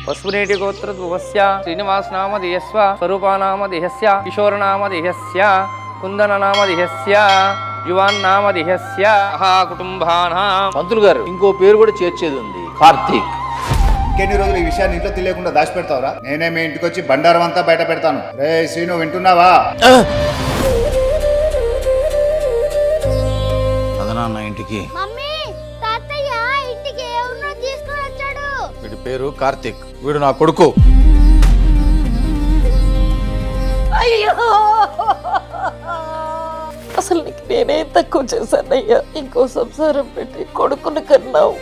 వసునేటి గోత్రద్భువస్య శ్రీనివాసనామధేయస్వ స్వరూపానామధేయస్య కిశోరనామధేయస్య కుందననామధేయస్య యువాన్నామధేయస్య కుటుంబానాం. పంతులు గారు ఇంకో పేరు కూడా చేర్చేది ఉంది, కార్తీక్. ఇంకెన్ని రోజులు ఈ విషయాన్ని ఇంట్లో తెలియకుండా దాచిపెడతావురా? నేనే మీ ఇంటికి వచ్చి బండారం అంతా బయట పెడతాను. రే శ్రీను, వింటున్నావా? అదనాన్న ఇంటికి. వీడి పేరు కార్తీక్, వీడు నా కొడుకు. అయ్యో, అసలు నీకు నేనే తక్కువ చేశానయ్యా. ఇంకో సంసారం పెట్టి కొడుకుని కన్నావు.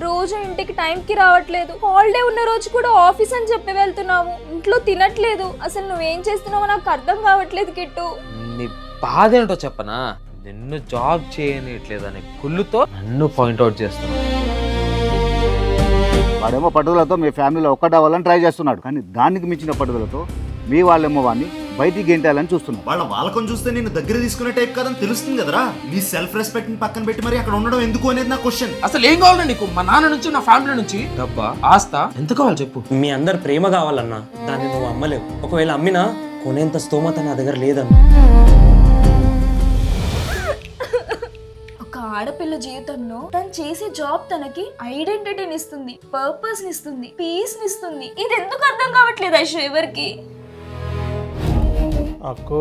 రోజు ఇంటికి టైంకి రావట్లేదు. హాలిడే ఉన్న రోజు కూడా ఆఫీస్ అని చెప్పి వెళ్తున్నావు. ఇంట్లో తినట్లేదు. అసలు నువ్వేం చేస్తున్నావో నాకు అర్థం కావట్లేదు కిట్టు. నీ బాధ ఏంటో చెప్పనా? నిన్ను జాబ్ చేయనిట్లేదనే కుళ్ళుతో నన్ను పాయింట్అవుట్ చేస్తున్నావు. వాడేమో పట్టుదలతో మీ ఫ్యామిలీలో ఒక్కడవ్వాలని ట్రై చేస్తున్నాడు, కానీ దానికి మించిన పట్టుదలతో మీ వాళ్ళేమో వాడిని బయటికి గెంటాలని చూస్తున్నారు. వాళ్ళ వాళ్ళకం చూస్తే నేను దగ్గర తీసుకునే టైప్ కాదని తెలుస్తుంది కదరా. నీ సెల్ఫ్ రెస్పెక్ట్ ని పక్కన పెట్టి మరి అక్కడ ఉండడం ఎందుకు అనేది నా క్వశ్చన్. అసలు ఏం కావాలి నీకు? మా నాన్న నుంచి, నా ఫ్యామిలీ నుంచి డబ్బా, ఆస్తా, ఎంత కావాలి చెప్పు. మీ అందరు ప్రేమ కావాలన్నా దాన్ని నువ్వు అమ్మలేవు. ఒకవేళ అమ్మినా కొనేంత స్తోమత నా దగ్గర లేదన్నా. ఒక ఆడపిల్ల జీవితంలో తను చేసే జాబ్ తనకి ఐడెంటిటీని ఇస్తుంది, పర్పస్ ని ఇస్తుంది, పీస్ ని ఇస్తుంది. ఇది ఎందుకు అర్థం కావట్లేదు ఐషు ఎవరికి? అక్కో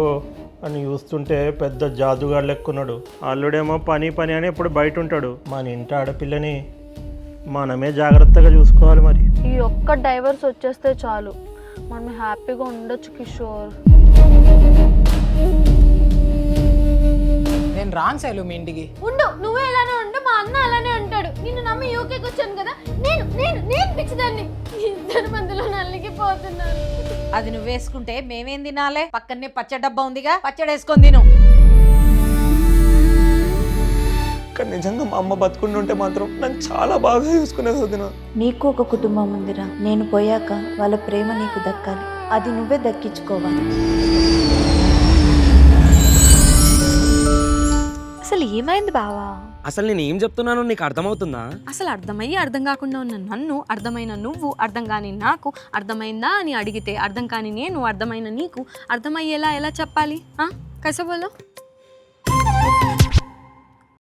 అని చూస్తుంటే పెద్ద జాదుగాడు లెక్కున్నాడు. అల్లుడేమో పని పని అని ఇప్పుడు బయట ఉంటాడు. మన ఇంటి ఆడపిల్లని మనమే జాగ్రత్తగా చూసుకోవాలి. మరి ఈ ఒక్క డైవర్స్ వచ్చేస్తే చాలు, మనం హ్యాపీగా ఉండొచ్చు కిషోర్. నేను రాను శైలు మీ ఇంటికి. ఉండు, నువ్వే ఎలానే ఉండు, మా అన్న అలానే ఉంటాడు. నిన్ను నమ్మి యూకేకి వచ్చాను కదా, నేను నేను నేను పిచ్చిదాన్ని. ఇద్దరు మందిలో నలిగిపోతున్నాను. అది నువ్వు వేసుకుంటే మేమేం తినాలే? పక్కనే పచ్చడి డబ్బా ఉందిగా, పచ్చడి వేసుకొని తిను. కానీ నిజంగా మా అమ్మ బతుకుండి ఉంటే మాత్రం నన్ను చాలా బాగా చూసుకునేది వదిన. నీకు ఒక కుటుంబం ఉందిరా. నేను పోయాక వాళ్ళ ప్రేమ నీకు దక్కాలి, అది నువ్వే దక్కించుకోవాలి. అసలు ఏమైంది బావా? అసలు నేను ఏం చెప్తున్నానో నీకు అర్థమవుతుందా? అసలు అర్థమయ్యి అర్థం కాకుండా ఉన్న నన్ను, అర్థమైన నువ్వు, అర్థం కాని నాకు, అర్థమైందా అని అడిగితే అర్థం కాని నేను, అర్థమైన నీకు అర్థమయ్యేలా ఎలా చెప్పాలి? కైసా బోలో?